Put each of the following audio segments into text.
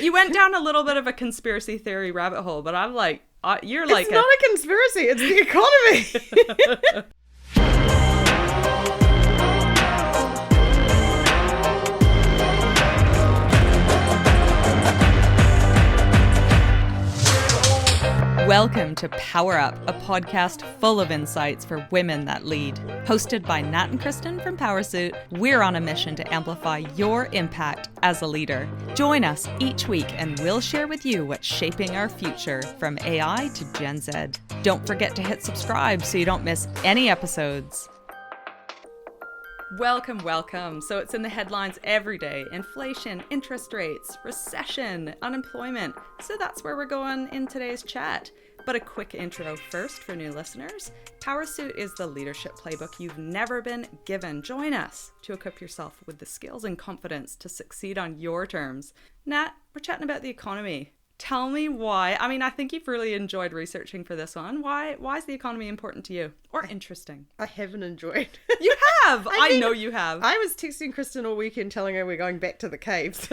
You went down a little bit of a conspiracy theory rabbit hole, but I'm like, you're like It's not a conspiracy, it's the economy. Welcome to PowrUp, a podcast full of insights for women that lead. Hosted by Nat and Kristen from Powrsuit, we're on a mission to amplify your impact as a leader. Join us each week and we'll share with you what's shaping our future, from AI to Gen Z. Don't forget to hit subscribe so you don't miss any episodes. Welcome. So it's in the headlines every day. Inflation, interest rates, recession, unemployment. So that's where we're going in today's chat. But a quick intro first for new listeners. Powrsuit is the leadership playbook you've never been given. Join us to equip yourself with the skills and confidence to succeed on your terms. Nat, we're chatting about the economy. Tell me why. I mean, I think you've really enjoyed researching for this one. Why is the economy important to you? Or interesting? I haven't enjoyed. You have! I know you have. I was texting Kristen all weekend telling her we're going back to the caves.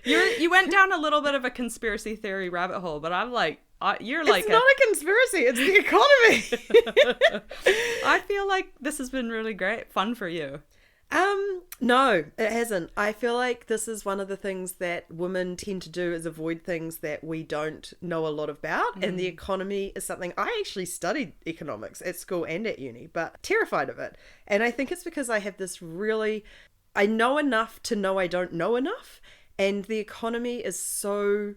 You went down a little bit of a conspiracy theory rabbit hole, but I'm like, it's not a conspiracy, it's the economy. I feel like this has been really great fun for you. No, it hasn't. I feel like this is one of the things that women tend to do, is avoid things that we don't know a lot about. And the economy is something I actually studied economics at school and at uni, but terrified of it. And I think it's because I have this I know enough to know I don't know enough. And the economy is so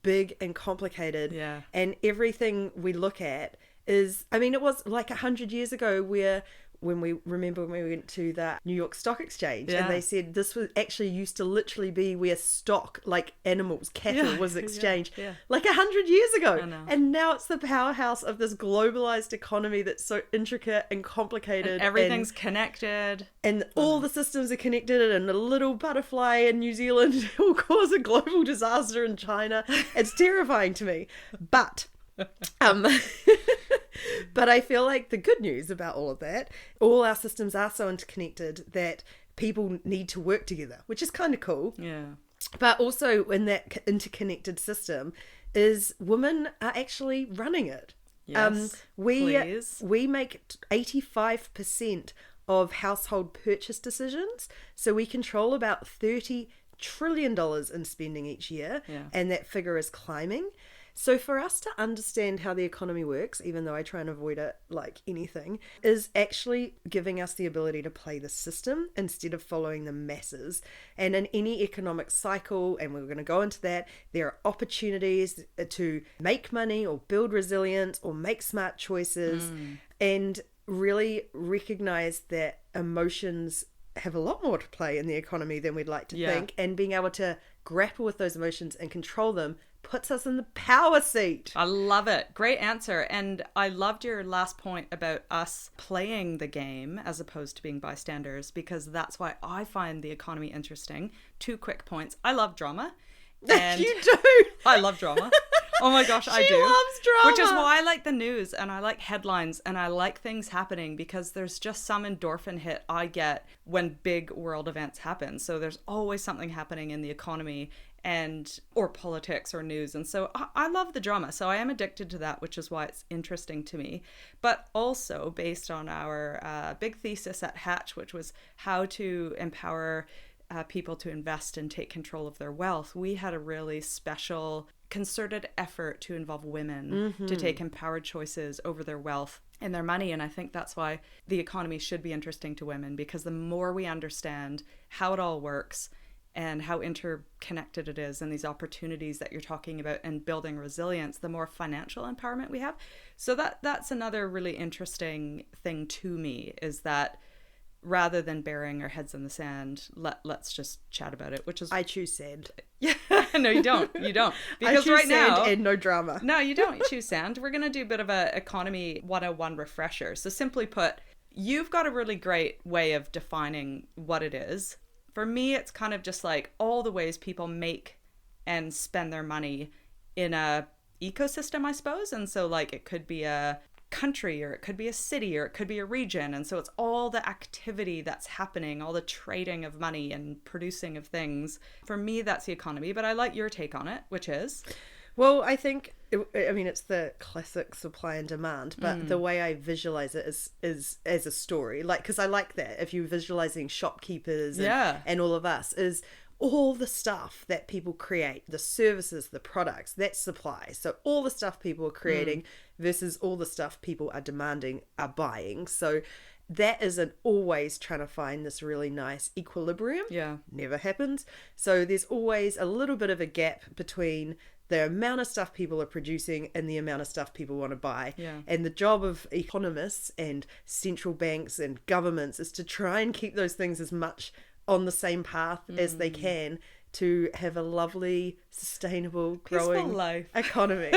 big and complicated. Yeah. And everything we look at is, I mean, it was like 100 years ago when we went to the New York Stock Exchange, and they said this was actually used to literally be where stock, like animals, cattle, was exchanged like 100 years ago. And now it's the powerhouse of this globalized economy that's so intricate and complicated. And everything's connected. And all the systems are connected, and a little butterfly in New Zealand will cause a global disaster in China. It's terrifying to me. But but I feel like the good news about all of that, all our systems are so interconnected that people need to work together, which is kind of cool. Yeah. But also in that interconnected system is women are actually running it. Yes, please. We make 85% of household purchase decisions. So we control about $30 trillion in spending each year. Yeah. And that figure is climbing. So for us to understand how the economy works, even though I try and avoid it like anything, is actually giving us the ability to play the system instead of following the masses. And in any economic cycle, and we're going to go into that, there are opportunities to make money or build resilience or make smart choices and really recognize that emotions have a lot more to play in the economy than we'd like to think. And being able to grapple with those emotions and control them puts us in the power seat. I love it. Great answer. And I loved your last point about us playing the game as opposed to being bystanders, because that's why I find the economy interesting. 2 quick points. I love drama. And You do? I love drama. Oh my gosh, I do. She loves drama. Which is why I like the news, and I like headlines, and I like things happening, because there's just some endorphin hit I get when big world events happen. So there's always something happening in the economy or politics or news. And so I love the drama. So I am addicted to that, which is why it's interesting to me. But also based on our big thesis at Hatch, which was how to empower people to invest and take control of their wealth, we had a really special concerted effort to involve women to take empowered choices over their wealth and their money. And I think that's why the economy should be interesting to women, because the more we understand how it all works and how interconnected it is, and these opportunities that you're talking about and building resilience, the more financial empowerment we have. So that's another really interesting thing to me, is that rather than burying our heads in the sand, let's just chat about it, which is... I choose sand. Yeah, no, you don't. Because I choose right now... sand and no drama. No, you don't choose sand. We're going to do a bit of a economy 101 refresher. So simply put, you've got a really great way of defining what it is. For me, it's kind of just like all the ways people make and spend their money in a ecosystem, I suppose. And so like it could be a country, or it could be a city, or it could be a region. And so it's all the activity that's happening, all the trading of money and producing of things. For me, that's the economy. But I like your take on it, which is... Well, I think, I mean, it's the classic supply and demand, but the way I visualize it is as a story. Like, because I like that. If you're visualizing shopkeepers and all of us, is all the stuff that people create, the services, the products, that's supply. So all the stuff people are creating versus all the stuff people are demanding, are buying. So that isn't always trying to find this really nice equilibrium. Yeah. Never happens. So there's always a little bit of a gap between the amount of stuff people are producing and the amount of stuff people want to buy. Yeah. And the job of economists and central banks and governments is to try and keep those things as much on the same path as they can to have a lovely, sustainable, growing life. Economy.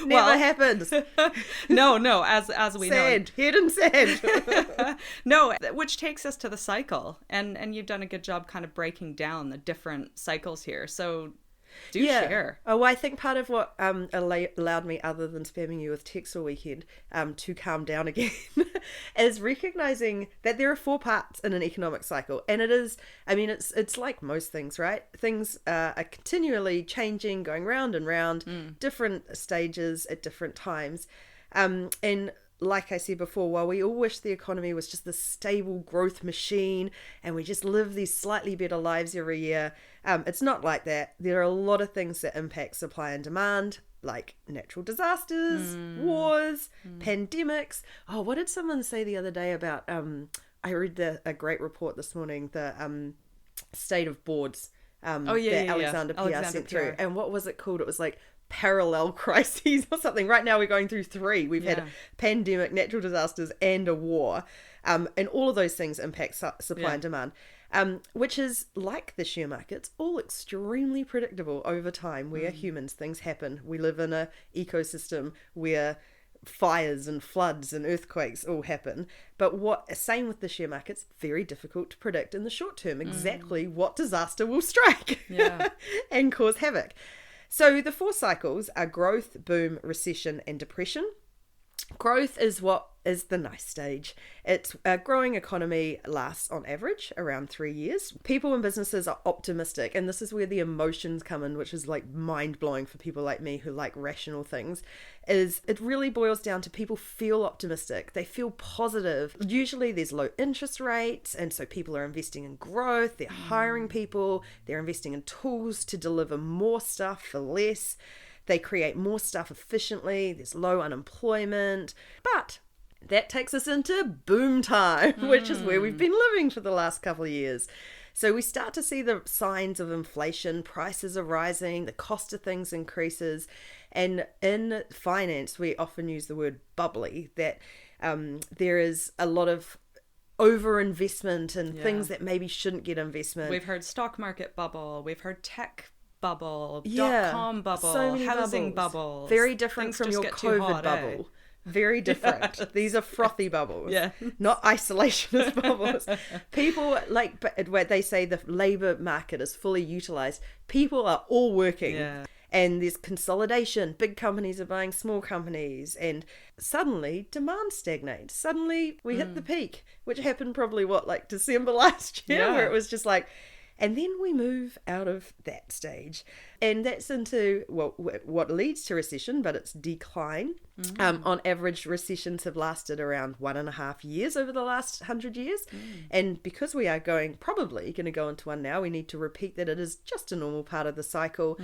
Never happens. No, as we know. Sand, head and sand. No, which takes us to the cycle. And you've done a good job kind of breaking down the different cycles here. So do share. Oh, well, I think part of what allowed me, other than spamming you with texts all weekend, to calm down again, is recognizing that there are 4 parts in an economic cycle. And it is, I mean, it's like most things, right? Things are continually changing, going round and round, different stages at different times. And like I said before, while we all wish the economy was just this stable growth machine and we just live these slightly better lives every year, it's not like that. There are a lot of things that impact supply and demand, like natural disasters, wars, pandemics. Oh, what did someone say the other day about, I read a great report this morning, the state of boards that Alexander PR sent through. And what was it called? It was like parallel crises or something. Right now we're going through 3. We've had a pandemic, natural disasters, and a war. And all of those things impact supply and demand. Which is like the share markets, all extremely predictable over time. We are humans, things happen. We live in a ecosystem where fires and floods and earthquakes all happen. But same with the share markets, very difficult to predict in the short term exactly what disaster will strike and cause havoc. So the 4 cycles are growth, boom, recession, and depression. Growth is what is the nice stage. It's a growing economy lasts on average around 3 years. People and businesses are optimistic, and this is where the emotions come in, which is like mind-blowing for people like me who like rational things. Is it really boils down to people feel optimistic. They feel positive. Usually there's low interest rates, and so people are investing in growth. They're hiring people. They're investing in tools to deliver more stuff for less. They create more stuff efficiently. There's low unemployment. But that takes us into boom time, which is where we've been living for the last couple of years. So we start to see the signs of inflation. Prices are rising. The cost of things increases. And in finance, we often use the word bubbly, that there is a lot of overinvestment and things that maybe shouldn't get investment. We've heard stock market bubble. We've heard tech bubble, Yeah, .com bubble, so many housing bubbles. bubbles. Very different Things from just your get too COVID hot, bubble. Very different. Yes. These are frothy bubbles. Yeah. Not isolationist bubbles. People, like, where they say the labour market is fully utilised. People are all working. Yeah. And there's consolidation. Big companies are buying small companies. And suddenly demand stagnates. Suddenly we hit the peak, which happened probably, like December last year, where it was just like... And then we move out of that stage. And that's into what leads to recession, but it's decline. On average, recessions have lasted around 1.5 years over the last 100 years. And because we are probably going to go into one now, we need to repeat that it is just a normal part of the cycle.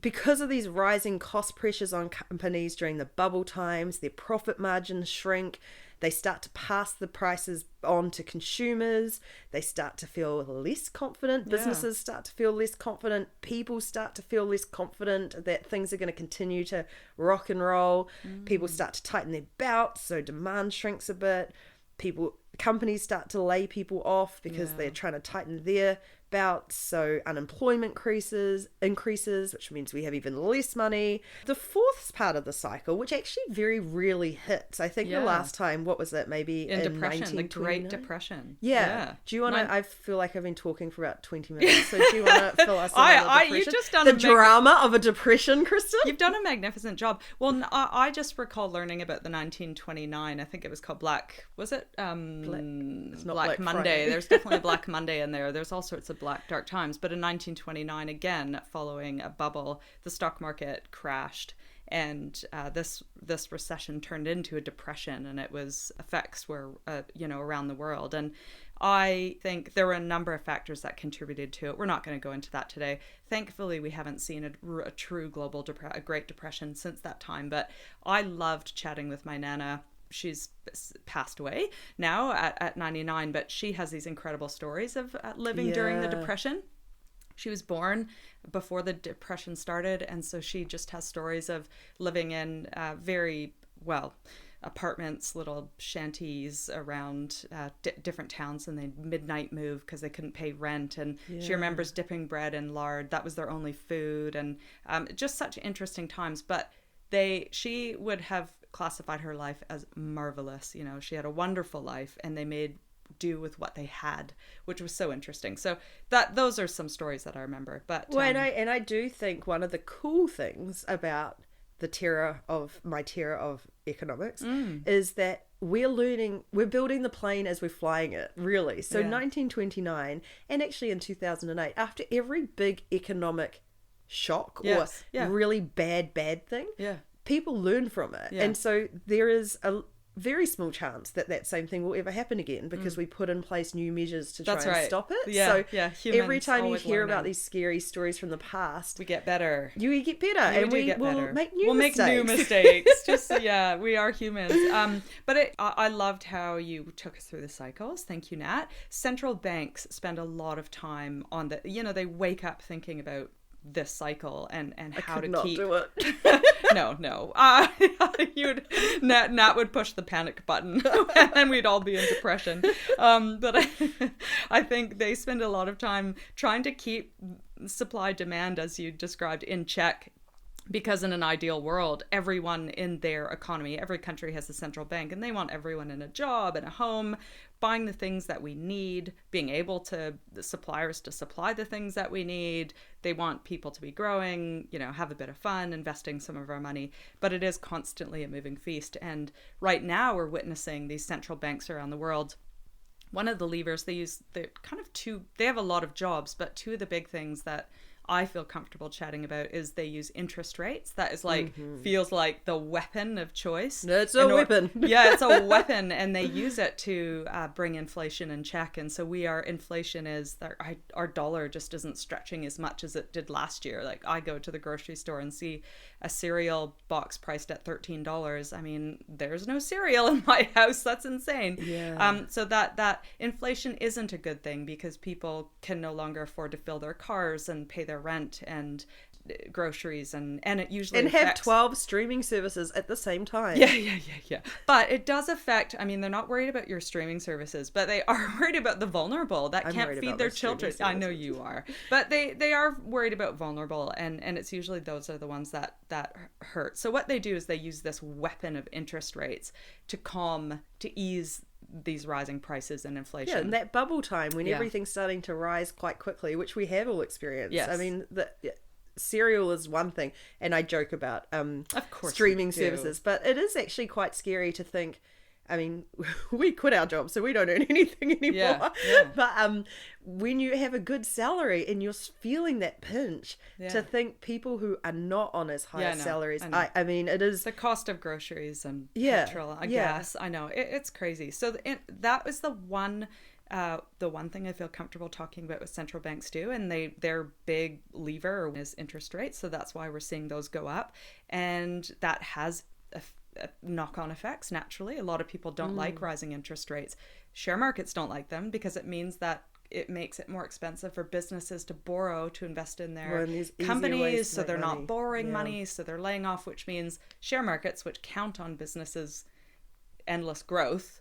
Because of these rising cost pressures on companies during the bubble times, their profit margins shrink. They start to pass the prices on to consumers. They start to feel less confident. Businesses start to feel less confident. People start to feel less confident that things are going to continue to rock and roll. People start to tighten their belts, so demand shrinks a bit. Companies start to lay people off because they're trying to tighten their bouts. So unemployment increases, which means we have even less money. The fourth part of the cycle, which actually very rarely hits. I think the last time, what was it? Maybe in Depression, the Great Depression. Yeah. Do you want to? I feel like I've been talking for about 20 minutes. So do you want to fill us in on the depression? You've just done the drama of a depression, Kristen. You've done a magnificent job. Well, I just recall learning about the 1929. I think it was called Black. Was it? It's not Black Monday. Friday. There's definitely Black Monday in there. There's all sorts of black dark times. But in 1929, again, following a bubble, the stock market crashed. And this recession turned into a depression, and it was effects were around the world. And I think there were a number of factors that contributed to it. We're not going to go into that today. Thankfully, we haven't seen a true global a Great Depression since that time. But I loved chatting with my Nana. She's passed away now at 99, but she has these incredible stories of living during the Depression. She was born before the Depression started, and so she just has stories of living in apartments, little shanties around different towns, and they midnight move because they couldn't pay rent. And she remembers dipping bread in lard. That was their only food, and just such interesting times. But she would have classified her life as marvelous. She had a wonderful life, and they made do with what they had, which was so interesting. So those are some stories that I remember. But I do think one of the cool things about my terror of economics is that we're building the plane as we're flying it, really. So 1929 and actually in 2008, after every big economic shock or really bad thing, people learn from it. And so there is a very small chance that same thing will ever happen again, because we put in place new measures to try and stop it. Every time you hear about these scary stories from the past, we get better. You get better, and we will make new mistakes. Make new mistakes. We are humans. But I loved how you took us through the cycles. Thank you, Nat. Central banks spend a lot of time on they wake up thinking about this cycle and how to keep. Do it. No. Nat would push the panic button, and then we'd all be in depression. But I think they spend a lot of time trying to keep supply demand, as you described, in check. Because in an ideal world, everyone in their economy, every country has a central bank, and they want everyone in a job and a home, buying the things that we need, being able to, the suppliers to supply the things that we need. They want people to be growing, have a bit of fun, investing some of our money. But it is constantly a moving feast. And right now we're witnessing these central banks around the world. One of the levers they use, they have a lot of jobs, but two of the big things that I feel comfortable chatting about is they use interest rates. That is feels like the weapon of choice. It's a weapon. It's a weapon, and they use it to bring inflation in check. And so inflation is that our dollar just isn't stretching as much as it did last year. Like, I go to the grocery store and see a cereal box priced at $13. I mean, there's no cereal in my house. That's insane. So that inflation isn't a good thing, because people can no longer afford to fill their cars and pay their rent and groceries, and it usually have 12 streaming services at the same time. But it does affect. I mean, they're not worried about your streaming services, but they are worried about the vulnerable that can't feed their children. I know you are, but they are worried about vulnerable, and it's usually those are the ones that hurt. So what they do is they use this weapon of interest rates to ease these rising prices and inflation. And that bubble time when everything's starting to rise quite quickly, which we have all experienced. I mean, cereal is one thing, and I joke about of course streaming services, but it is actually quite scary to think. I mean, we quit our job, so we don't earn anything anymore. But when you have a good salary and you're feeling that pinch, to think people who are not on as high salaries, I mean, it is... The cost of groceries and petrol, gas, I know. It's crazy. So that was the one thing I feel comfortable talking about what central banks do, and their big lever is interest rates. So that's why we're seeing those go up. And that has knock-on effects. Naturally, a lot of people don't like rising interest rates. Share markets don't like them because it means that it makes it more expensive for businesses to borrow to invest in their companies, so they're not borrowing money, so they're laying off, which means share markets, which count on businesses' endless growth,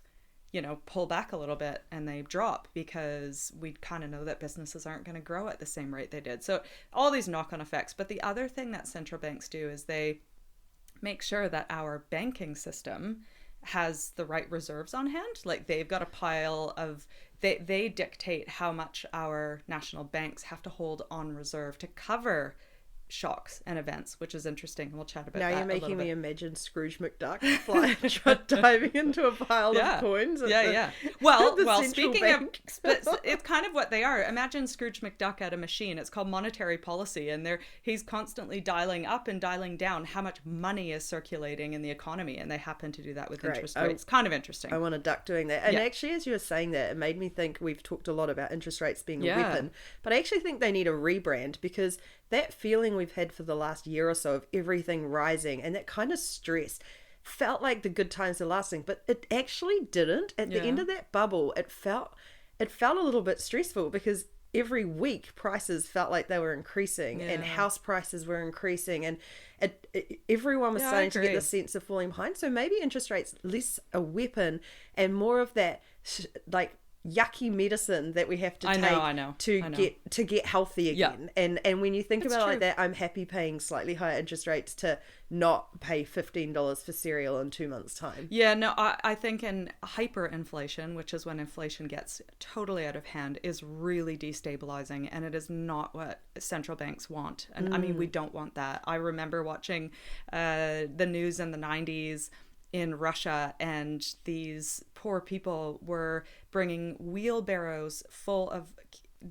pull back a little bit and they drop because we kind of know that businesses aren't going to grow at the same rate they did. So all these knock-on effects. But the other thing that central banks do is they make sure that our banking system has the right reserves on hand. Like they've got a pile of, they dictate how much our national banks have to hold on reserve to cover shocks and events, which is interesting. We'll chat about that. Now you're making me imagine Scrooge McDuck diving into a pile of coins. Well, speaking bank. Of, it's kind of what they are. Imagine Scrooge McDuck at a machine. It's called monetary policy, and he's constantly dialing up and dialing down how much money is circulating in the economy, and they happen to do that with interest rates. Kind of interesting. I want a duck doing that. And actually, as you were saying that, it made me think we've talked a lot about interest rates being a weapon, but I actually think they need a rebrand, because that feeling we've had for the last year or so of everything rising and that kind of stress felt like the good times are lasting, but it actually didn't. At the end of that bubble, it felt a little bit stressful, because every week prices felt like they were increasing and house prices were increasing, and everyone was starting to get the sense of falling behind. So maybe interest rates less a weapon and more of that like yucky medicine that we have to take to get healthy again. And when you think about it like that, I'm happy paying slightly higher interest rates to not pay $15 for cereal in 2 months' time. I think in hyperinflation, which is when inflation gets totally out of hand, is really destabilizing, and it is not what central banks want. And I mean, we don't want that. I remember watching the news in the 90s in Russia, and these poor people were bringing wheelbarrows full of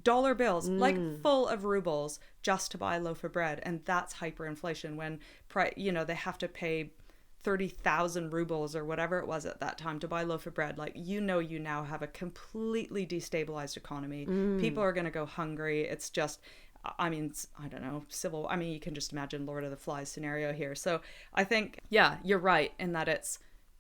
dollar bills, like full of rubles, just to buy a loaf of bread. And that's hyperinflation, when they have to pay 30,000 rubles or whatever it was at that time to buy a loaf of bread. Like, you now have a completely destabilized economy. People are going to go hungry. It's just, I mean, I don't know, you can just imagine Lord of the Flies scenario here. So I think, you're right in that it's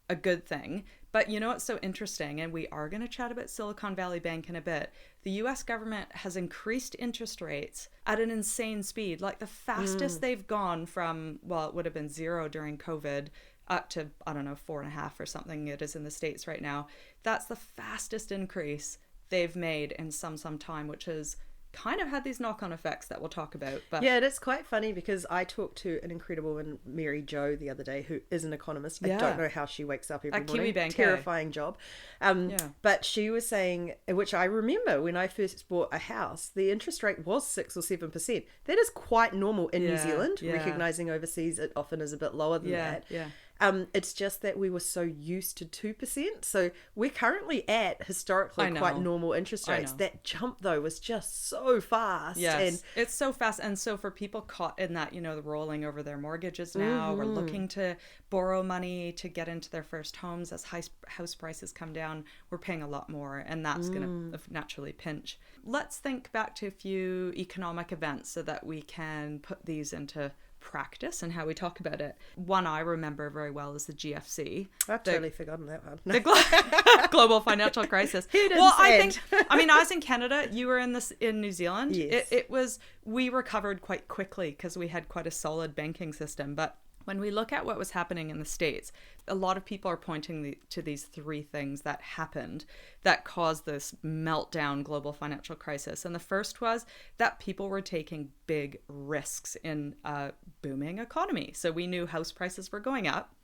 a good thing. But you know what's so interesting, and we are going to chat about Silicon Valley Bank in a bit. The US government has increased interest rates at an insane speed, like the fastest they've gone from, well, it would have been 0 during COVID up to, I don't know, 4.5 or something it is in the States right now. That's the fastest increase they've made in some time, which is kind of had these knock-on effects that we'll talk about. But it's quite funny, because I talked to an incredible woman, Mary Jo, the other day, who is an economist. I don't know how she wakes up every morning. Kiwi Bank, terrifying job. But she was saying, which I remember when I first bought a house, the interest rate was 6 or 7%. That is quite normal in New Zealand. Recognizing overseas it often is a bit lower than that. It's just that we were so used to 2%. So we're currently at historically quite normal interest rates. That jump, though, was just so fast. Yes, and it's so fast. And so for people caught in that, the rolling over their mortgages now, or looking to borrow money to get into their first homes, as house prices come down, we're paying a lot more. And that's going to naturally pinch. Let's think back to a few economic events so that we can put these into practice and how we talk about it. One I remember very well is the GFC. I've totally forgotten that one. The global financial crisis. I was in Canada. You were in New Zealand. Yes. It was, we recovered quite quickly because we had quite a solid banking system. But when we look at what was happening in the States, a lot of people are pointing to these 3 things that happened that caused this meltdown global financial crisis. And the first was that people were taking big risks in a booming economy. So we knew house prices were going up.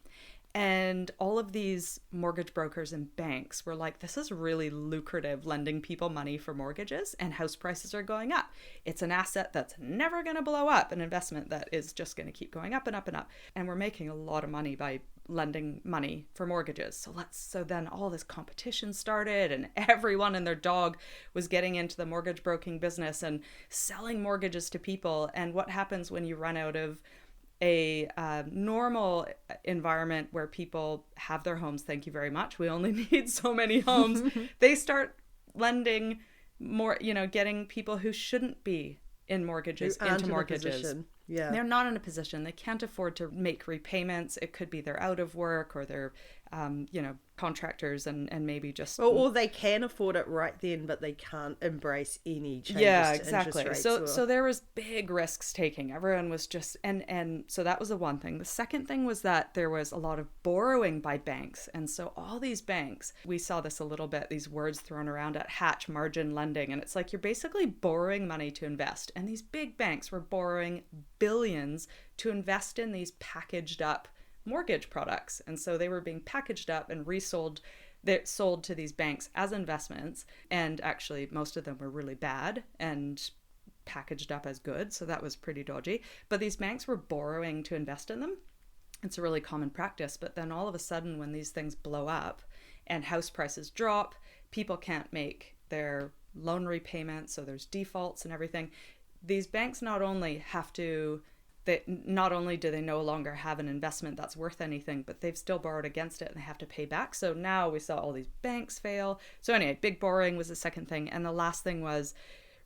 And all of these mortgage brokers and banks were like, this is really lucrative, lending people money for mortgages, and house prices are going up. It's an asset that's never going to blow up, an investment that is just going to keep going up and up and up. And we're making a lot of money by lending money for mortgages. So then all this competition started, and everyone and their dog was getting into the mortgage broking business and selling mortgages to people. And what happens when you run out of a normal environment where people have their homes? Thank you very much. We only need so many homes. They start lending more, getting people who shouldn't be in mortgages into mortgages. They're not in a position. They can't afford to make repayments. It could be they're out of work, or they're, contractors and maybe just or they can afford it right then, but they can't embrace any changes yeah, to exactly. interest So rates. so there was big risks taking. Everyone was just and so that was the one thing. The second thing was that there was a lot of borrowing by banks. And so all these banks, we saw this a little bit, these words thrown around at Hatch, margin lending, and it's like you're basically borrowing money to invest. And these big banks were borrowing billions to invest in these packaged up mortgage products. And so they were being packaged up and resold. They're sold to these banks as investments, and actually most of them were really bad and packaged up as good, so that was pretty dodgy. But these banks were borrowing to invest in them. It's a really common practice. But then all of a sudden, when these things blow up and house prices drop, people can't make their loan repayments, so there's defaults and everything. These banks not only do they no longer have an investment that's worth anything, but they've still borrowed against it and they have to pay back. So now we saw all these banks fail. So anyway, big borrowing was the second thing. And the last thing was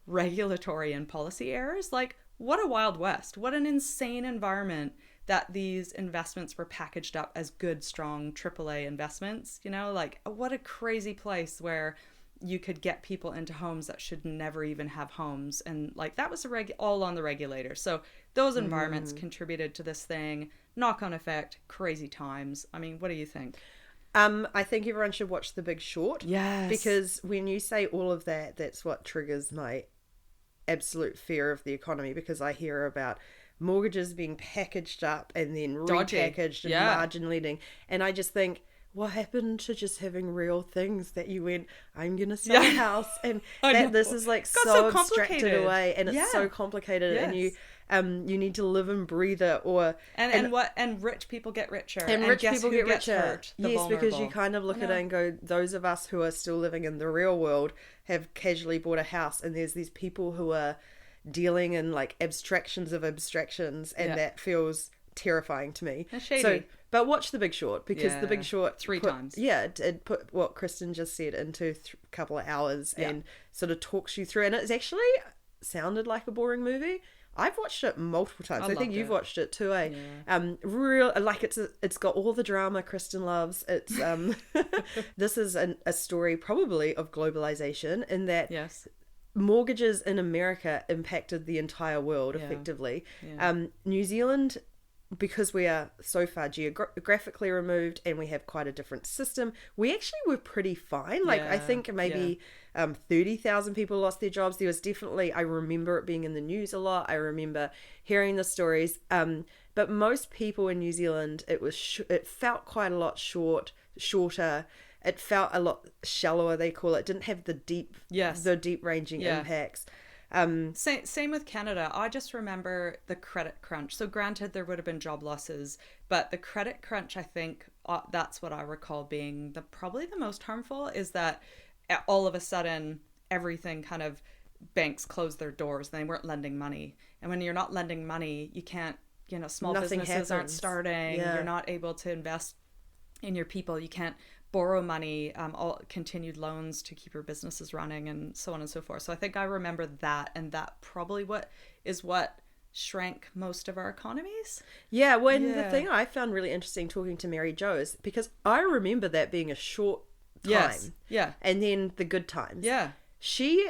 regulatory and policy errors. Like, what a Wild West. What an insane environment that these investments were packaged up as good, strong AAA investments. You know, like, what a crazy place where you could get people into homes that should never even have homes. And like, that was all on the regulator. So those environments contributed to this thing. Knock-on effect, crazy times. I mean, what do you think? I think everyone should watch The Big Short. Yes. Because when you say all of that, that's what triggers my absolute fear of the economy, because I hear about mortgages being packaged up and then repackaged and margin lending. And I just think, what happened to just having real things that you went, I'm going to sell a house, and this is like so abstracted away, and it's so complicated, and you need to live and breathe it, or and rich people get richer, and rich people get richer. Hurt? Yes, because you kind of look at it and go, those of us who are still living in the real world have casually bought a house, and there's these people who are dealing in like abstractions of abstractions, and that feels terrifying to me. That's shady. So, but watch The Big Short, because The Big Short three times. Yeah, it put what Kristen just said into a couple of hours and sort of talks you through. And it's actually sounded like a boring movie. I've watched it multiple times. I think you've watched it too, eh? Yeah. Real, like, it's got all the drama Kristen loves. It's this is a story probably of globalization, in that mortgages in America impacted the entire world effectively. New Zealand, because we are so far geographically removed and we have quite a different system, we actually were pretty fine. Like, I think maybe 30,000 people lost their jobs. There was definitely, I remember it being in the news a lot. I remember hearing the stories. But most people in New Zealand, it felt quite a lot shorter. It felt a lot shallower, they call it. It didn't have the deep ranging impacts. Same with Canada. I just remember the credit crunch. So granted, there would have been job losses, but the credit crunch, I think that's what I recall being probably the most harmful, is that all of a sudden everything kind of, banks closed their doors and they weren't lending money. And when you're not lending money, you can't, small businesses aren't starting. You're not able to invest in your people. You can't borrow money, all continued loans to keep your businesses running, and so on and so forth. So I think I remember that, and that probably what shrank most of our economies. Yeah, the thing I found really interesting talking to Mary Jo is, because I remember that being a short time. And then the good times. She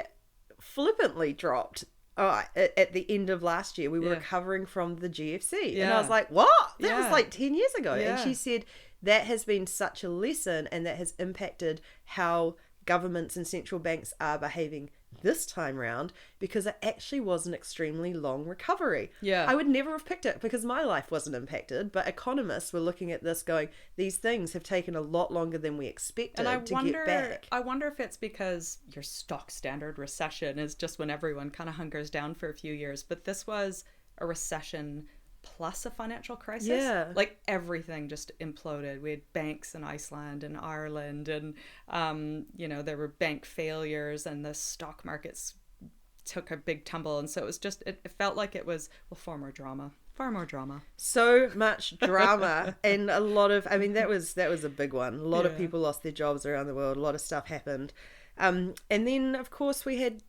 flippantly dropped at the end of last year. We were recovering from the GFC. And I was like, what? That was like 10 years ago. And she said that has been such a lesson, and that has impacted how governments and central banks are behaving this time round, because it actually was an extremely long recovery. I would never have picked it because my life wasn't impacted, but economists were looking at this going, these things have taken a lot longer than we expected get back. I wonder if it's because your stock standard recession is just when everyone kind of hunkers down for a few years, but this was a recession plus a financial crisis. Like, everything just imploded. We had banks in Iceland and Ireland, and there were bank failures, and the stock markets took a big tumble. And so it was just, it felt like it was far more drama. So much drama. And a lot of, that was a big one. A lot of people lost their jobs around the world. A lot of stuff happened. And then of course we had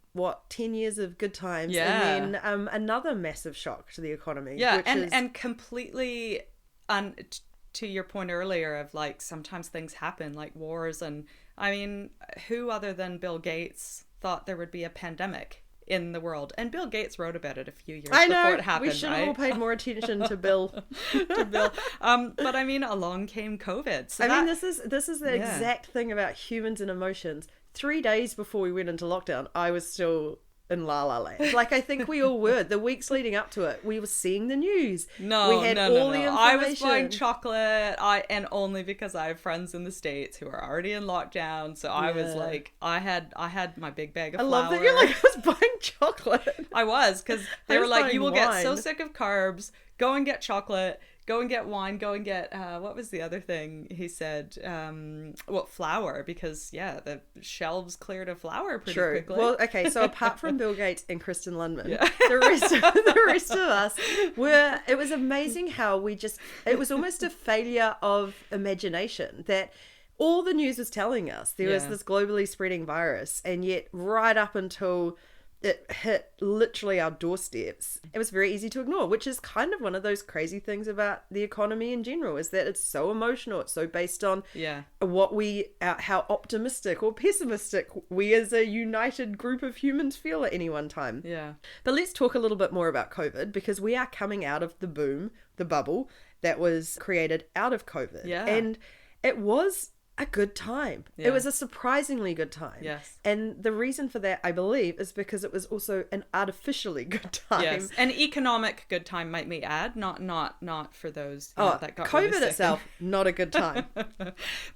10 years of good times, and then another massive shock to the economy, and completely to your point earlier of like sometimes things happen like wars, and I mean, who other than Bill Gates thought there would be a pandemic in the world? And Bill Gates wrote about it a few years before it happened. We should right? have all paid more attention to Bill. To Bill. But I mean, along came COVID. So mean, this is the exact thing about humans and emotions. 3 days before we went into lockdown, I was still in La La Land. Like, I think we all were. The weeks leading up to it, we were seeing the news. No, we had all the information. I was buying chocolate, and only because I have friends in the States who are already in lockdown. So I was like, I had my big bag of flour. I love that you're like, I was buying chocolate. I was, because they were like, you will wine. get so sick of carbs. Go and get chocolate. Go and get wine. Go and get, what was the other thing he said? Flour, because, the shelves cleared of flour pretty quickly. Well, okay, so apart from Bill Gates and Kristen Lundman, the rest of us it was amazing how it was almost a failure of imagination that all the news was telling us there was this globally spreading virus, and yet right up until it hit literally our doorsteps, it was very easy to ignore, which is kind of one of those crazy things about the economy in general, is that it's so emotional. It's so based on how optimistic or pessimistic we as a united group of humans feel at any one time. Yeah. But let's talk a little bit more about COVID, because we are coming out of the boom, the bubble that was created out of COVID. Yeah. And it was a good time. Yeah. It was a surprisingly good time. Yes. And the reason for that, I believe, is because it was also an artificially good time. Yes. An economic good time, might we add, not for those that got COVID really sick. itself, not a good time.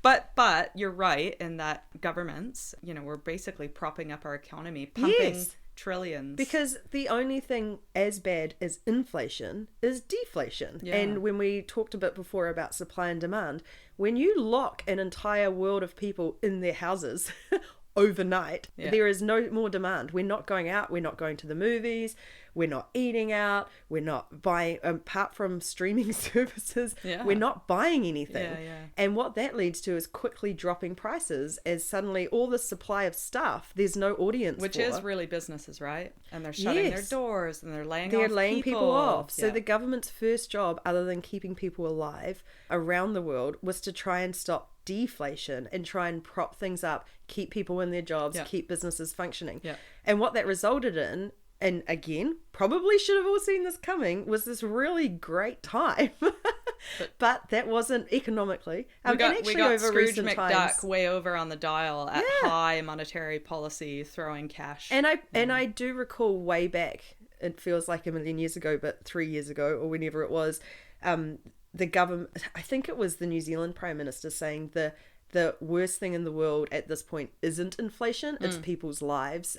But you're right in that governments, we're basically propping up our economy, pumping trillions. Because the only thing as bad as inflation is deflation. Yeah. And when we talked a bit before about supply and demand, when you lock an entire world of people in their houses overnight, there is no more demand. We're not going out. We're not going to the movies. We're not eating out. We're not buying, apart from streaming services, we're not buying anything. And what that leads to is quickly dropping prices, as suddenly all the supply of stuff, there's no audience Which for. is really businesses, right? And they're shutting their doors, and they're laying people off. So the government's first job, other than keeping people alive around the world, was to try and stop deflation and try and prop things up, keep people in their jobs, keep businesses functioning. And what that resulted in, and again, probably should have all seen this coming, was this really great time. But that wasn't economically. We got Scrooge McDuck way over on the dial at high monetary policy, throwing cash. And I do recall way back, it feels like a million years ago, but 3 years ago or whenever it was, the government, I think it was the New Zealand Prime Minister, saying the worst thing in the world at this point isn't inflation, it's people's lives,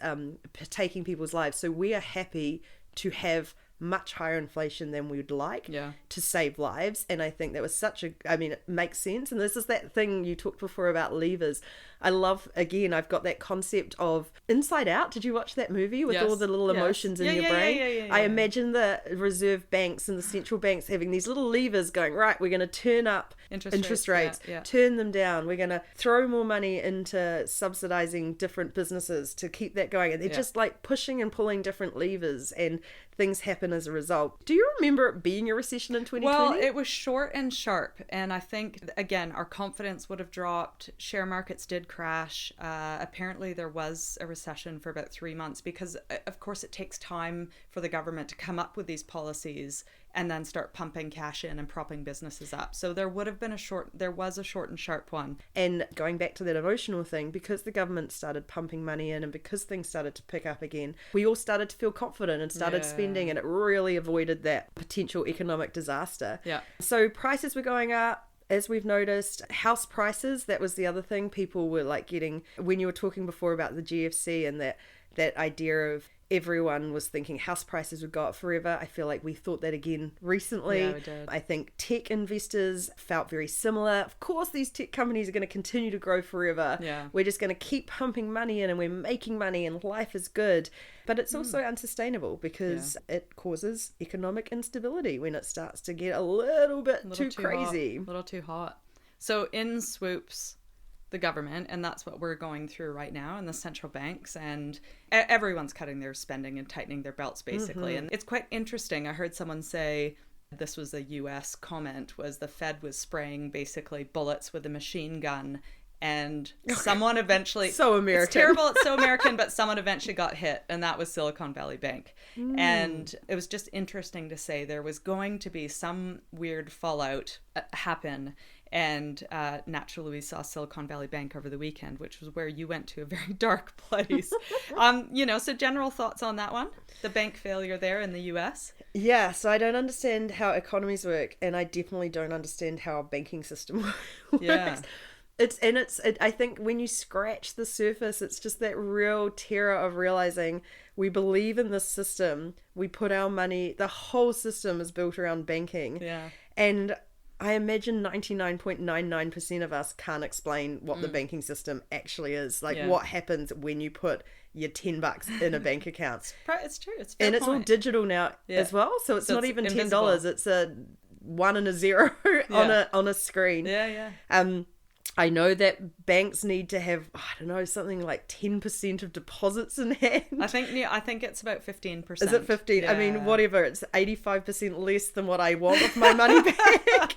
taking people's lives. So we are happy to have much higher inflation than we'd like to save lives. And I think that was it makes sense. And this is that thing you talked before about levers. I love, again, I've got that concept of Inside Out. Did you watch that movie with all the little emotions in your brain? I imagine the reserve banks and the central banks having these little levers going, right, we're going to turn up interest rates, turn them down. We're going to throw more money into subsidizing different businesses to keep that going. And they're just like pushing and pulling different levers, and things happen as a result. Do you remember it being a recession in 2020? Well, it was short and sharp. And I think, again, our confidence would have dropped. Share markets did crash. Apparently there was a recession for about 3 months because, of course, it takes time for the government to come up with these policies and then start pumping cash in and propping businesses up. So there was a short and sharp one. And going back to that emotional thing, because the government started pumping money in and because things started to pick up again, we all started to feel confident and started spending, and it really avoided that potential economic disaster. So prices were going up. As we've noticed, house prices, that was the other thing people were like getting, when you were talking before about the GFC and that idea of everyone was thinking house prices would go up forever. I feel like we thought that again recently. Yeah, we did. I think tech investors felt very similar. Of course, these tech companies are going to continue to grow forever. We're just going to keep pumping money in and we're making money and life is good. But it's also unsustainable because it causes economic instability when it starts to get a little bit too crazy. A little too hot. So in swoops the government, and that's what we're going through right now, and the central banks, and everyone's cutting their spending and tightening their belts basically. And it's quite interesting. I heard someone say this was a US comment, was the Fed was spraying basically bullets with a machine gun, and someone eventually... So American. It's terrible, it's so American, but someone eventually got hit, and that was Silicon Valley Bank. And it was just interesting to say there was going to be some weird fallout happen. And naturally, we saw Silicon Valley Bank over the weekend, which was where you went to a very dark place. So general thoughts on that one? The bank failure there in the US? Yeah, so I don't understand how economies work, and I definitely don't understand how a banking system works. Yeah. I think when you scratch the surface, it's just that real terror of realizing we believe in this system. We put our money, the whole system is built around banking. Yeah. And I imagine 99.99% of us can't explain what the banking system actually is. Like what happens when you put your $10 in a bank account. It's true. It's and it's all digital now as well. So it's not even invisible. $10. It's a 1 and a 0 on a screen. Yeah. I know that banks need to have, I don't know, something like 10% of deposits in hand. I think it's about 15%. Is it 15? Yeah. I mean, whatever. It's 85% less than what I want with my money back.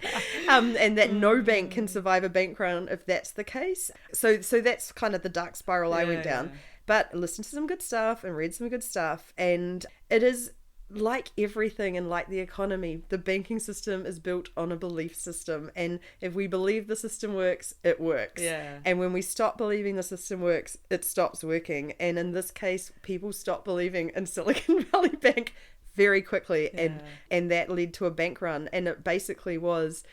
And that no bank can survive a bank run if that's the case. So that's kind of the dark spiral I went down. But listened to some good stuff and read some good stuff. And it is... like everything and like the economy, the banking system is built on a belief system. And if we believe the system works, it works. Yeah. And when we stop believing the system works, it stops working. And in this case, people stopped believing in Silicon Valley Bank very quickly. And that led to a bank run. And it basically was,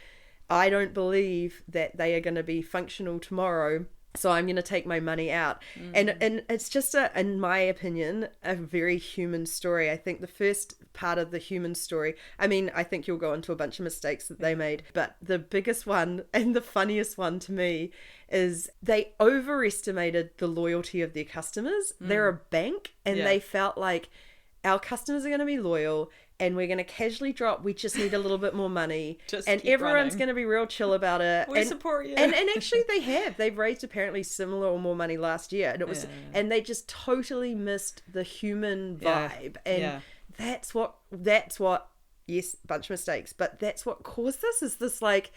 I don't believe that they are going to be functional tomorrow, so I'm going to take my money out. And it's just, in my opinion, a very human story. I think the first part of the human story, I mean, I think you'll go into a bunch of mistakes that they made, but the biggest one and the funniest one to me is they overestimated the loyalty of their customers. They're a bank, and they felt like our customers are going to be loyal, and we're going to casually drop. We just need a little bit more money. And everyone's going to be real chill about it. We support you. And actually they have. They've raised apparently similar or more money last year. And it was, and they just totally missed the human vibe. And that's what, yes, bunch of mistakes, but that's what caused this, is this like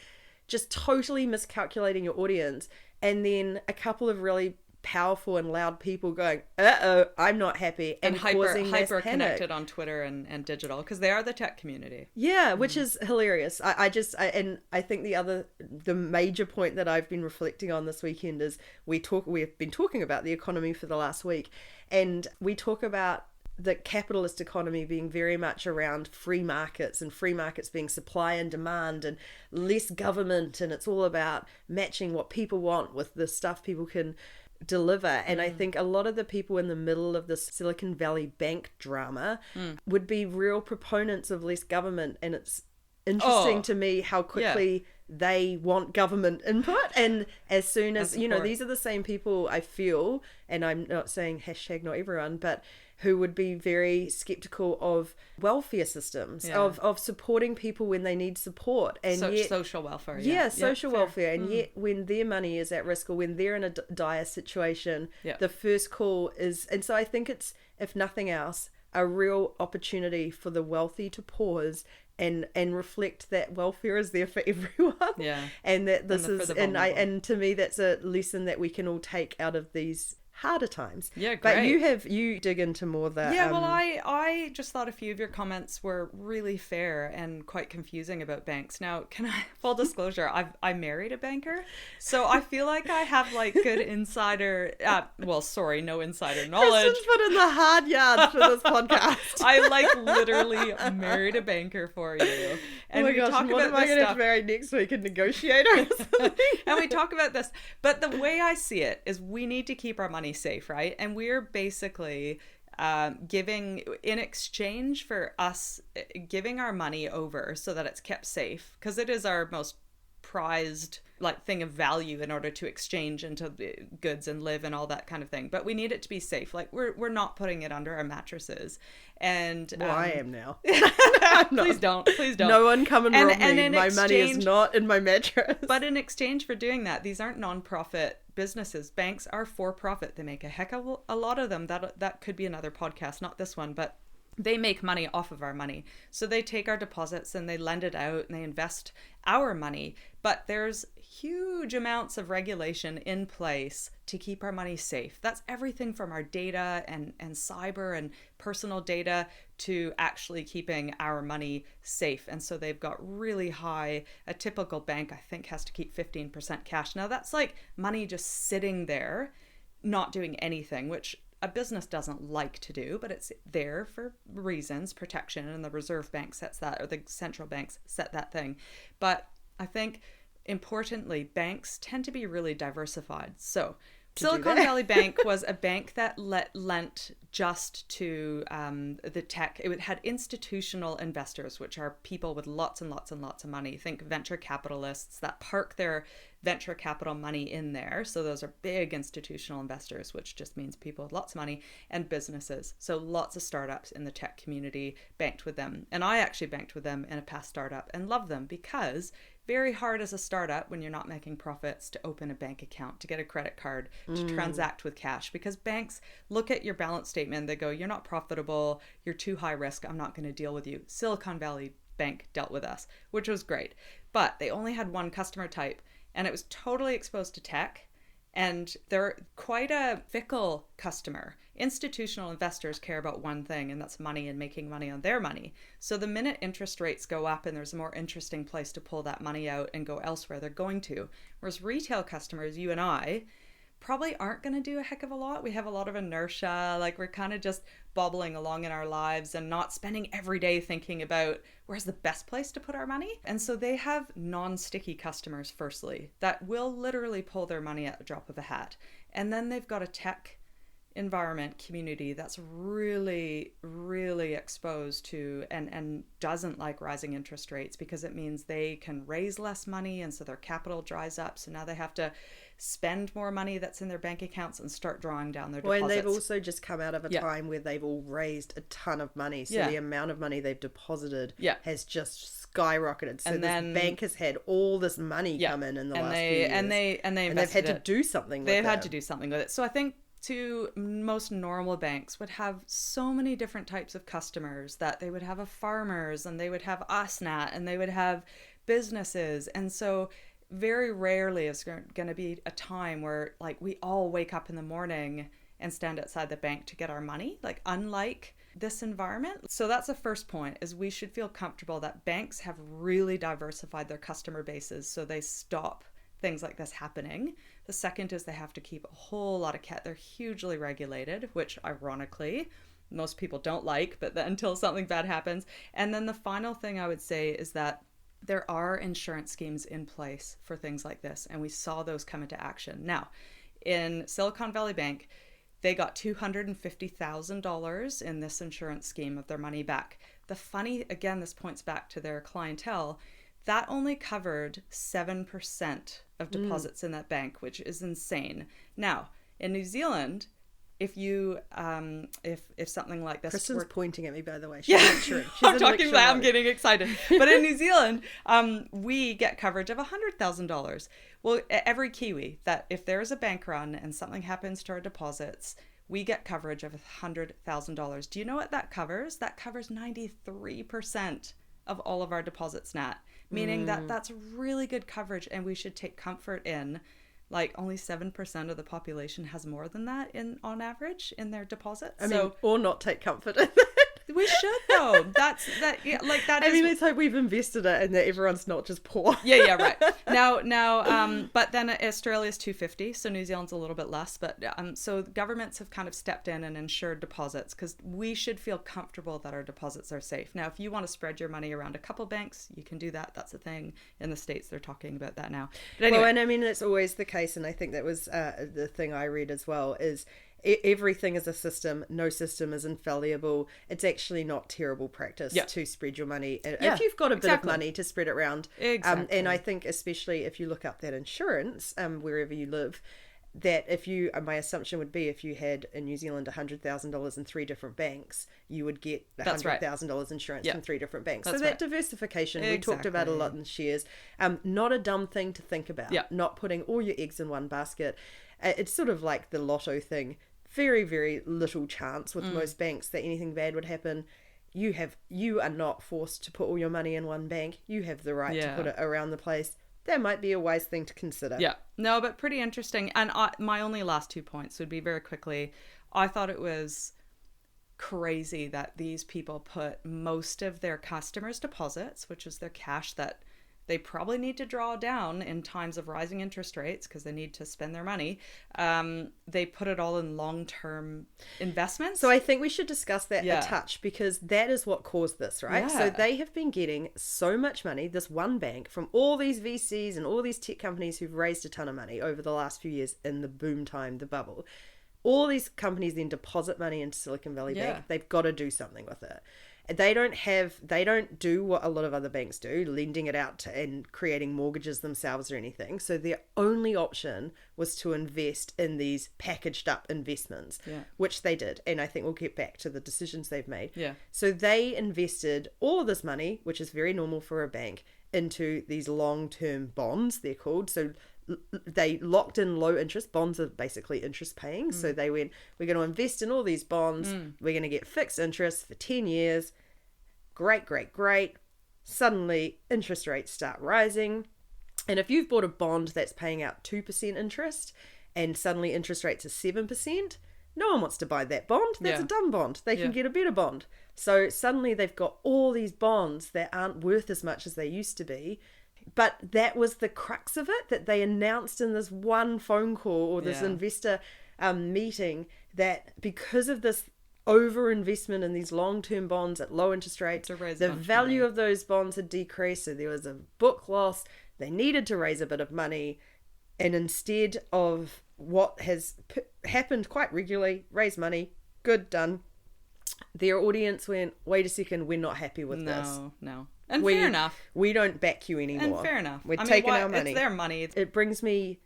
just totally miscalculating your audience. And then a couple of really powerful and loud people going, I'm not happy, and hyper connected on Twitter and digital, because they are the tech community. Which is hilarious. I think the major point that I've been reflecting on this weekend is we've been talking about the economy for the last week, and we talk about the capitalist economy being very much around free markets, and free markets being supply and demand and less government, and it's all about matching what people want with the stuff people can deliver. And I think a lot of the people in the middle of this Silicon Valley Bank drama would be real proponents of less government, and it's interesting to me how quickly they want government input. And as soon as these are the same people, I feel, and I'm not saying hashtag not everyone, but who would be very skeptical of welfare systems, of supporting people when they need support. And yet, social welfare. Social welfare. And yet when their money is at risk, or when they're in a dire situation, the first call is... And so I think it's, if nothing else, a real opportunity for the wealthy to pause and reflect that welfare is there for everyone. And that this is... And to me, that's a lesson that we can all take out of these harder times. Great. But you dig into more the... well, I just thought a few of your comments were really fair and quite confusing about banks. Now, can I, full disclosure, I married a banker, so I feel like I have like good insider, no insider knowledge. Kristen's put in the hard yards for this podcast. I like literally married a banker for you. And what am I going to have to marry next week, a negotiator or something? And we talk about this, but the way I see it is we need to keep our money safe, right? And we're basically giving, in exchange for us giving our money over so that it's kept safe, because it is our most prized like thing of value in order to exchange into goods and live and all that kind of thing, but we need it to be safe. Like we're not putting it under our mattresses. And I am now. Please don't no one come and rob me. My money is not in my mattress. But in exchange for doing that, these aren't non-profit businesses. Banks are for profit. They make a heck of a lot of them. That could be another podcast, not this one, but they make money off of our money. So they take our deposits and they lend it out and they invest our money. But there's huge amounts of regulation in place to keep our money safe. That's everything from our data and cyber and personal data to actually keeping our money safe. And so they've got really high, a typical bank, I think, has to keep 15% cash. Now that's like money just sitting there, not doing anything, which a business doesn't like to do, but it's there for reasons, protection, and the Reserve Bank sets that, or the central banks set that thing. But I think importantly, banks tend to be really diversified. So Silicon Valley Bank was a bank that lent just to the tech. It had institutional investors, which are people with lots and lots and lots of money. Think venture capitalists that park their venture capital money in there. So those are big institutional investors, which just means people with lots of money, and businesses. So lots of startups in the tech community banked with them. And I actually banked with them in a past startup and love them because very hard as a startup when you're not making profits to open a bank account, to get a credit card, to transact with cash, because banks look at your balance statement, they go, you're not profitable, you're too high risk, I'm not going to deal with you. Silicon Valley Bank dealt with us, which was great. But they only had one customer type and it was totally exposed to tech. And they're quite a fickle customer. Institutional investors care about one thing, and that's money and making money on their money. So the minute interest rates go up and there's a more interesting place to pull that money out and go elsewhere, they're going to. Whereas retail customers, you and I, probably aren't going to do a heck of a lot. We have a lot of inertia, like we're kind of just bobbling along in our lives and not spending every day thinking about where's the best place to put our money. And so they have non-sticky customers, firstly, that will literally pull their money at the drop of a hat. And then they've got a tech environment community that's really, really exposed to and doesn't like rising interest rates because it means they can raise less money, and so their capital dries up. So now they have to spend more money that's in their bank accounts and start drawing down their deposits. Well, and they've also just come out of a time where they've all raised a ton of money. So the amount of money they've deposited has just skyrocketed. So and this bank has had all this money come in the last few years. And they've had to do something with it. They've had to do something with it. So I think most normal banks would have so many different types of customers, that they would have a farmers and they would have us, Nat, and they would have businesses. And so very rarely is going to be a time where like we all wake up in the morning and stand outside the bank to get our money, like unlike this environment. So that's the first point, is we should feel comfortable that banks have really diversified their customer bases so they stop things like this happening. The second is they have to keep a whole lot of they're hugely regulated, which ironically most people don't like, but until something bad happens. And then the final thing I would say is that there are insurance schemes in place for things like this, and we saw those come into action. Now, in Silicon Valley Bank, they got $250,000 in this insurance scheme of their money back. The funny, again, this points back to their clientele, that only covered 7% of deposits in that bank, which is insane. Now, in New Zealand, if you if something like this, Kristen's pointing at me, by the way. She's lecturing. I'm talking about. I'm getting excited. But in New Zealand, we get coverage of $100,000. Well, every Kiwi, that if there is a bank run and something happens to our deposits, we get coverage of $100,000. Do you know what that covers? That covers 93% of all of our deposits, Nat. Meaning that that's really good coverage, and we should take comfort in, like, only 7% of the population has more than that on average in their deposits. I mean, or not take comfort in that. We should, though. Let's hope we've invested it and that everyone's not just poor. Yeah, right. Now, but then Australia's 250, so New Zealand's a little bit less. But so governments have kind of stepped in and insured deposits, because we should feel comfortable that our deposits are safe. Now, if you want to spread your money around a couple banks, you can do that. That's a thing. In the States, they're talking about that now. But anyway. Well, and I mean, it's always the case, and I think that was the thing I read as well, is everything is a system. No system is infallible. It's actually not terrible practice to spread your money. If you've got a bit of money to spread it around. Exactly. And I think especially if you look up that insurance, wherever you live, that if you, my assumption would be if you had in New Zealand $100,000 in 3 different banks, you would get $100,000 insurance from 3 different banks. So that diversification, we talked about a lot in shares. Not a dumb thing to think about. Not putting all your eggs in one basket. It's sort of like the lotto thing. Very, very little chance with most banks that anything bad would happen. you are not forced to put all your money in one bank. You have the right to Yeah. put it around the place. That might be a wise thing to consider. Yeah. No, but pretty interesting. And my only last 2 points would be very quickly. I thought it was crazy that these people put most of their customers' deposits, which is their cash that they probably need to draw down in times of rising interest rates because they need to spend their money. They put it all in long-term investments. So I think we should discuss that Yeah. a touch, because that is what caused this, right? Yeah. So they have been getting so much money, this one bank, from all these VCs and all these tech companies who've raised a ton of money over the last few years in the boom time, the bubble. All these companies then deposit money into Silicon Valley Yeah. Bank. They've got to do something with it. They don't do what a lot of other banks do, lending it out to, and creating mortgages themselves or anything. So their only option was to invest in these packaged up investments, Yeah. which they did. And I think we'll get back to the decisions they've made. Yeah. So they invested all of this money, which is very normal for a bank, into these long-term bonds, they're called. So they locked in low interest. Bonds are basically interest paying. So they went, we're going to invest in all these bonds. We're going to get fixed interest for 10 years. Great. Suddenly interest rates start rising. And if you've bought a bond that's paying out 2% interest and suddenly interest rates are 7%, no one wants to buy that bond. That's Yeah. a dumb bond. They can Yeah. get a better bond. So suddenly they've got all these bonds that aren't worth as much as they used to be. But that was the crux of it, that they announced in this one phone call or this Yeah. investor meeting that because of this overinvestment in these long-term bonds at low interest rates, To raise a the bunch of value money. of those bonds had decreased. So there was a book loss. They needed to raise a bit of money. And instead of what has happened quite regularly, raise money, good, done, their audience went, wait a second, we're not happy with this. No. And We- fair enough. We don't back you anymore. And fair enough. We're I mean, taking why- our money. It's their money. It brings me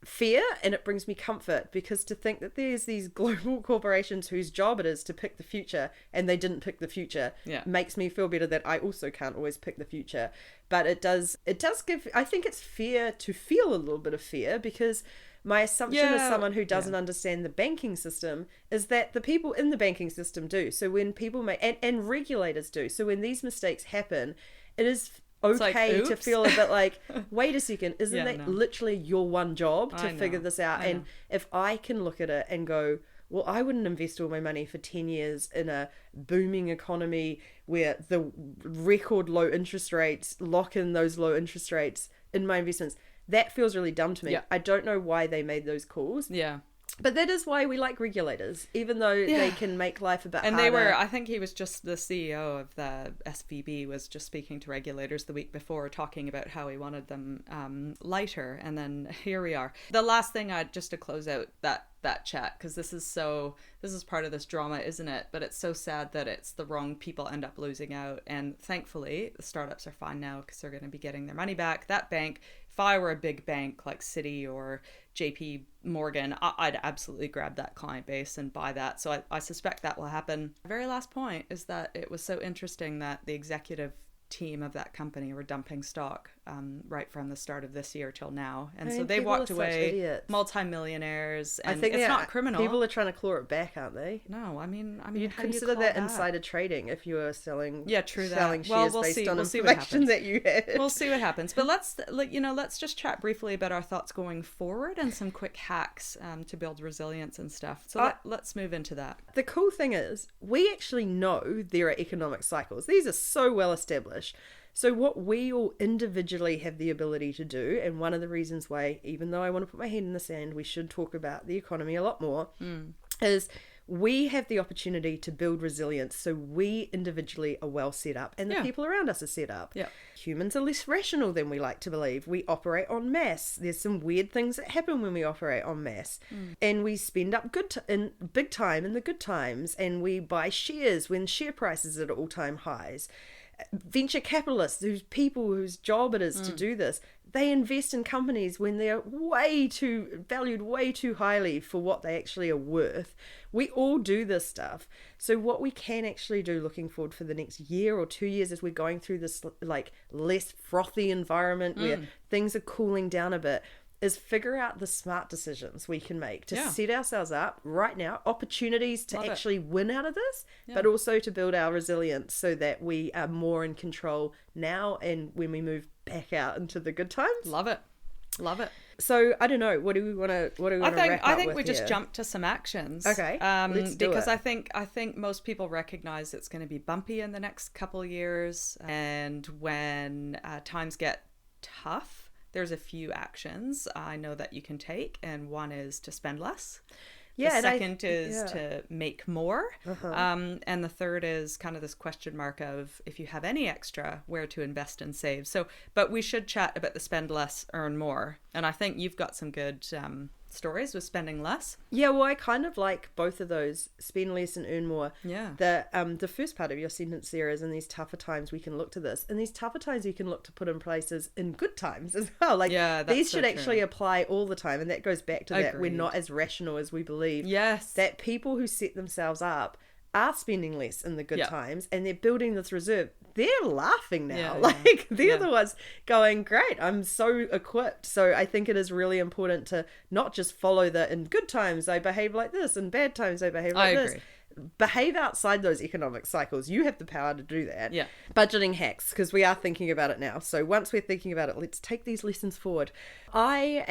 fear and it brings me comfort, because to think that there's these global corporations whose job it is to pick the future and they didn't pick the future Yeah. makes me feel better that I also can't always pick the future. But it does give, I think it's fair to feel a little bit of fear, because my assumption as Yeah. someone who doesn't understand the banking system is that the people in the banking system do. So when people make, and regulators do. So when these mistakes happen, it is like, okay to oops. feel a bit like, wait a second, isn't Yeah, that no. literally your one job to I know, figure this out? I And know. if I can look at it and go, well, I wouldn't invest all my money for 10 years in a booming economy where the record low interest rates, lock in those low interest rates in my investments. That feels really dumb to me. Yeah. I don't know why they made those calls. Yeah. But that is why we like regulators, even though they Yeah. can make life a bit And harder. they were, I think he was just, the CEO of the SVB was just speaking to regulators the week before, talking about how he wanted them lighter. And then here we are. The last thing just to close out that chat, because this is part of this drama, isn't it? But it's so sad that it's the wrong people end up losing out. And thankfully, the startups are fine now because they're going to be getting their money back. That bank, if I were a big bank like Citi or JP Morgan, I'd absolutely grab that client base and buy that. So I suspect that will happen. The very last point is that it was so interesting that the executive team of that company were dumping stock right from the start of this year till now. And I so mean, they people walked are such away idiots. multimillionaires, and I think it's they not are- criminal. People are trying to claw it back, aren't they? No, I mean, You'd how do you consider call that insider trading if you were selling. Yeah, true that. Selling Well, shares we'll based see- on we'll see what information happens. that you had. We'll see what happens. But let's just chat briefly about our thoughts going forward and some quick hacks to build resilience and stuff. So let's move into that. The cool thing is, we actually know there are economic cycles. These are so well established. So what we all individually have the ability to do, and one of the reasons why, even though I want to put my head in the sand, we should talk about the economy a lot more, is we have the opportunity to build resilience. So we individually are well set up, and the Yeah. people around us are set up. Yeah. Humans are less rational than we like to believe. We operate en masse. There's some weird things that happen when we operate en masse. And we spend up in big time in the good times, and we buy shares when share prices are at all-time highs. Venture capitalists, whose job it is to do this, they invest in companies when they're valued way too highly for what they actually are worth. We all do this stuff. So what we can actually do looking forward for the next year or 2 years as we're going through this like less frothy environment where things are cooling down a bit, is figure out the smart decisions we can make to Yeah. set ourselves up right now, opportunities to Love it. actually win out of this, Yeah. but also to build our resilience so that we are more in control now and when we move back out into the good times. Love it. Love it. So I don't know. What do we want to wrap up I think with we just here? jump to some actions. Okay, let's do because it. I think most people recognize it's going to be bumpy in the next couple of years, and when times get tough, there's a few actions I know that you can take, and one is to spend less. Yeah, The and second is to make more. And the third is kind of this question mark of, if you have any extra, where to invest and save. So, but we should chat about the spend less, earn more. And I think you've got some good stories with spending less. Yeah, well, I kind of like both of those, spend less and earn more. Yeah. The first part of your sentence there is, in these tougher times we can look to this. In these tougher times you can look to put in places in good times as well. Like, Yeah, that's these so should actually true. apply all the time, and that goes back to that we're Agreed. not as rational as we believe. Yes. That people who set themselves up are spending less in the good Yeah. times, and they're building this reserve. They're laughing now. Yeah, Like, they're yeah. the ones going, great, I'm so equipped. So I think it is really important to not just follow the, in good times I behave like this, in bad times I behave like I this. agree. Behave outside those economic cycles. You have the power to do that. Yeah. Budgeting hacks, because we are thinking about it now. So once we're thinking about it, let's take these lessons forward. I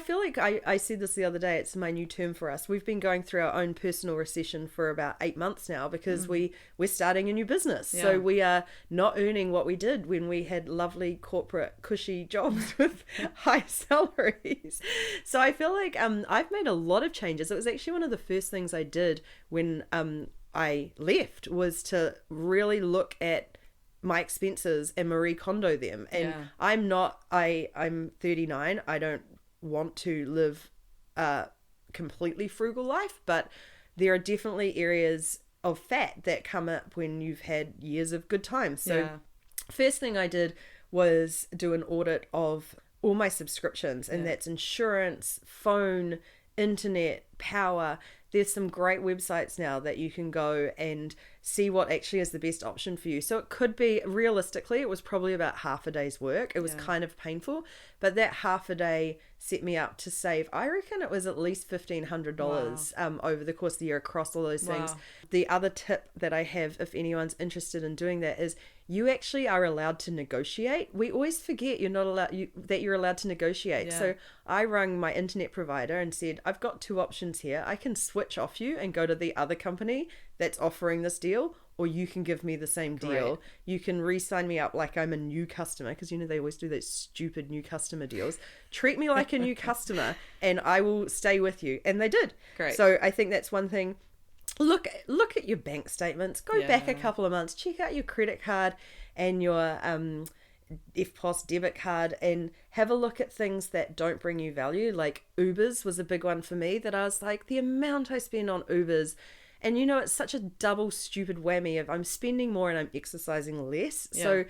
feel like I said this the other day, it's my new term for us. We've been going through our own personal recession for about 8 months now, because we're starting a new business. Yeah. So we are not earning what we did when we had lovely corporate cushy jobs with high salaries. So I feel like I've made a lot of changes. It was actually one of the first things I did when I left, was to really look at my expenses and Marie Kondo them. And Yeah. I'm 39. I don't want to live a completely frugal life, but there are definitely areas of fat that come up when you've had years of good times. So Yeah. first thing I did was do an audit of all my subscriptions, and that's insurance, phone, internet, power. There's some great websites now that you can go and see what actually is the best option for you. So it could be, realistically, it was probably about half a day's work. It was kind of painful, but that half a day set me up to save, I reckon it was at least $1,500 over the course of the year across all those things. Wow. The other tip that I have, if anyone's interested in doing that, is you actually are allowed to negotiate. We always forget that you're allowed to negotiate. Yeah. So I rang my internet provider and said, I've got two options here. I can switch off you and go to the other company that's offering this deal, or you can give me the same deal. Great. You can re-sign me up like I'm a new customer, because they always do those stupid new customer deals. Treat me like a new customer and I will stay with you. And they did. Great. So I think that's one thing. Look at your bank statements. Go back a Yeah. couple of months. Check out your credit card and your FPOS debit card, and have a look at things that don't bring you value. Like Ubers was a big one for me, that I was like, the amount I spend on Ubers, and it's such a double stupid whammy of I'm spending more and I'm exercising less. Yeah. So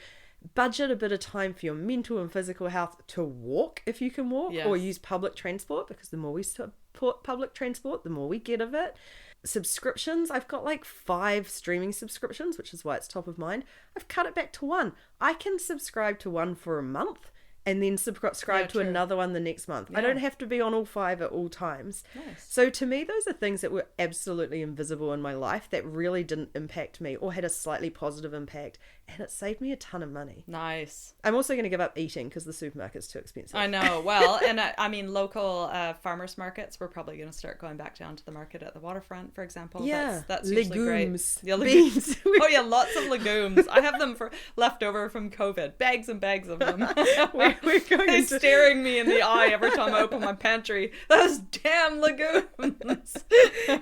budget a bit of time for your mental and physical health to walk if you can walk, or Yes. use public transport, because the more we support public transport, the more we get of it. Subscriptions, I've got like 5 streaming subscriptions, which is why it's top of mind. I've cut it back to 1. I can subscribe to one for a month and then subscribe to true. another one the next month. I Yeah. don't have to be on all 5 at all times. Nice. So to me, those are things that were absolutely invisible in my life that really didn't impact me, or had a slightly positive impact, and it saved me a ton of money. Nice. I'm also going to give up eating because the supermarket's too expensive. I know. Well, and I mean, local farmers markets, we're probably going to start going back down to the market at the waterfront, for example. Yeah. That's usually Legumes. great. Yeah, legumes. Beans. Oh yeah, lots of legumes. I have them for left over from COVID. Bags and bags of them. We're going They're to... staring me in the eye every time I open my pantry. Those damn legumes.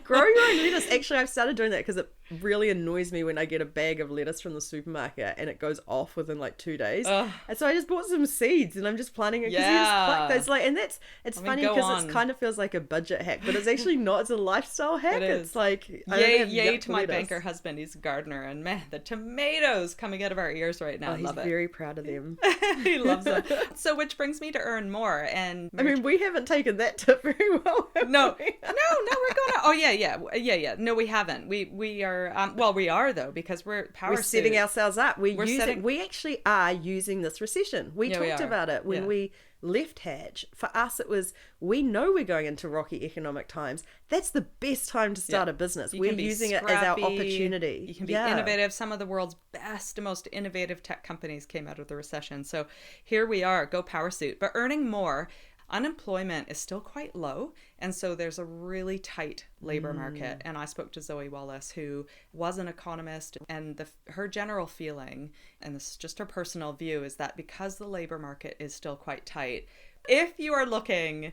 Grow your own lettuce. Actually, I've started doing that because it really annoys me when I get a bag of lettuce from the supermarket and it goes off within like 2 days. Ugh. And so I just bought some seeds and I'm just planting it. 'Cause you just Yeah. pluck those, like, and it's I mean, funny go because on. it kind of feels like a budget hack, but it's actually not. It's a lifestyle hack. It is. It's like, I don't Yay, have yay yuck to my lettuce. banker husband. He's a gardener, and man, the tomatoes coming out of our ears right now. Oh, I he's love it. very proud of them. He loves them. So, which brings me to earn more. And I mean, we haven't taken that tip very well. have no, we? we're gonna. Oh yeah. No, we haven't. We we're well, we are though, because we're setting ourselves up. We actually are using this recession. We talked about it when we left Hatch. For us, it was, we know we're going into rocky economic times. That's the best time to start a business. We're using it as our opportunity. You can be innovative. Some of the world's best, most innovative tech companies came out of the recession. So here we are, go Powrsuit, but earning more. Unemployment is still quite low, and so there's a really tight labor market. And I spoke to Zoe Wallace, who was an economist, and her general feeling, and this is just her personal view, is that because the labor market is still quite tight, if you are looking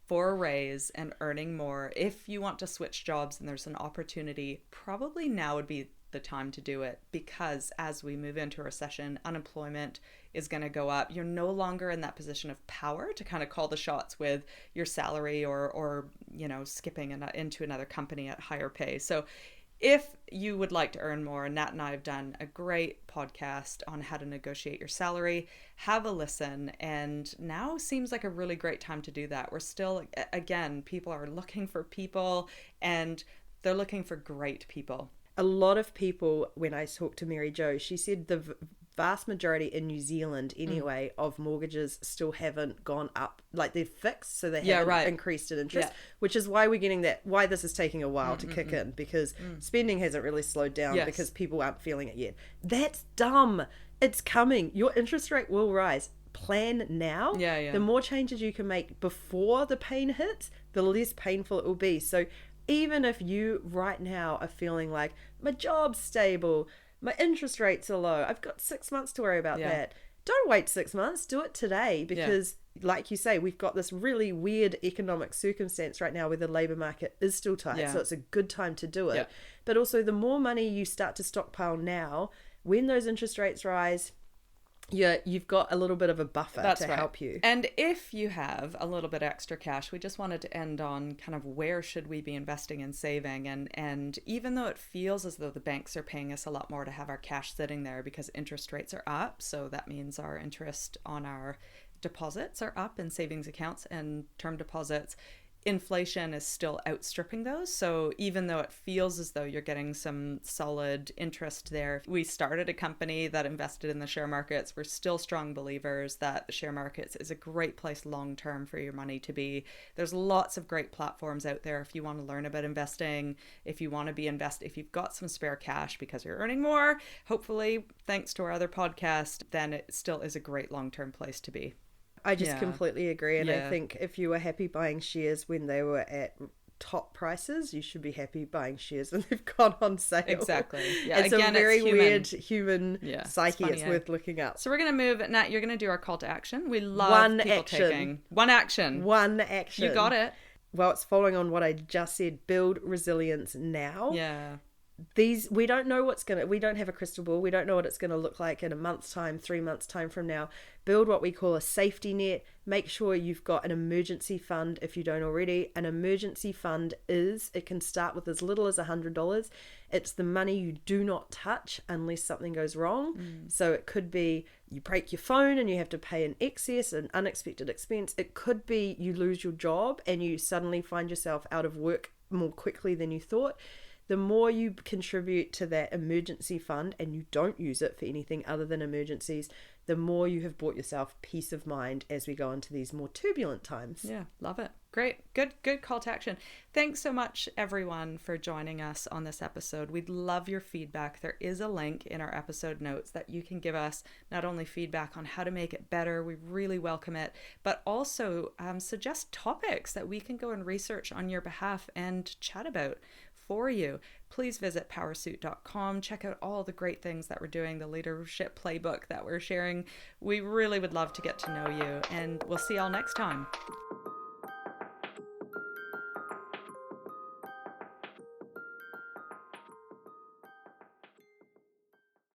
for a raise and earning more, if you want to switch jobs and there's an opportunity, probably now would be the time to do it, because as we move into a recession, unemployment is going to go up. You're no longer in that position of power to kind of call the shots with your salary or skipping into another company at higher pay. So if you would like to earn more, Nat and I have done a great podcast on how to negotiate your salary. Have a listen. And now seems like a really great time to do that. We're still, again, people are looking for people, and they're looking for great people. A lot of people, when I talked to Mary Jo, she said the vast majority in New Zealand anyway of mortgages still haven't gone up, like they're fixed, so they haven't increased in interest, which is why we're getting why this is taking a while to kick in, because spending hasn't really slowed down because people aren't feeling it yet. That's dumb. It's coming. Your interest rate will rise. Plan now. The more changes you can make before the pain hits, the less painful it will be. So even if you right now are feeling like, my job's stable, my interest rates are low, I've got 6 months to worry about that. Don't wait 6 months. Do it today, because like you say, we've got this really weird economic circumstance right now where the labour market is still tight. So it's a good time to do it. But also, the more money you start to stockpile now, when those interest rates rise, you've got a little bit of a buffer to help you. And if you have a little bit extra cash, we just wanted to end on kind of where should we be investing and saving. And even though it feels as though the banks are paying us a lot more to have our cash sitting there because interest rates are up, so that means our interest on our deposits are up in savings accounts and term deposits, inflation is still outstripping those. So even though it feels as though you're getting some solid interest there, we started a company that invested in the share markets. We're still strong believers that the share markets is a great place long term for your money to be. There's lots of great platforms out there if you want to learn about investing, if you want to be if you've got some spare cash because you're earning more, hopefully thanks to our other podcast, then it still is a great long term place to be. I just completely agree. And I think if you were happy buying shares when they were at top prices, you should be happy buying shares when they've gone on sale. Exactly. It's a very weird human psyche. It's worth looking up. So we're going to move. Nat, you're going to do our call to action. We love people taking one action. One action. You got it. Well, it's following on what I just said. Build resilience now. Yeah. We don't know we don't have a crystal ball. We don't know what it's going to look like in a month's time, 3 months time from now. Build what we call a safety net. Make sure you've got an emergency fund if you don't already. An emergency fund it can start with as little as $100. It's the money you do not touch unless something goes wrong. So it could be you break your phone and you have to pay an excess, an unexpected expense. It could be you lose your job and you suddenly find yourself out of work more quickly than you thought. The more you contribute to that emergency fund and you don't use it for anything other than emergencies, the more you have bought yourself peace of mind as we go into these more turbulent times. Yeah, love it. Great. Good call to action. Thanks so much, everyone, for joining us on this episode. We'd love your feedback. There is a link in our episode notes that you can give us not only feedback on how to make it better, we really welcome it, but also suggest topics that we can go and research on your behalf and chat about for you. Please visit powrsuit.com. Check out all the great things that we're doing, the leadership playbook that we're sharing. We really would love to get to know you, and we'll see y'all next time.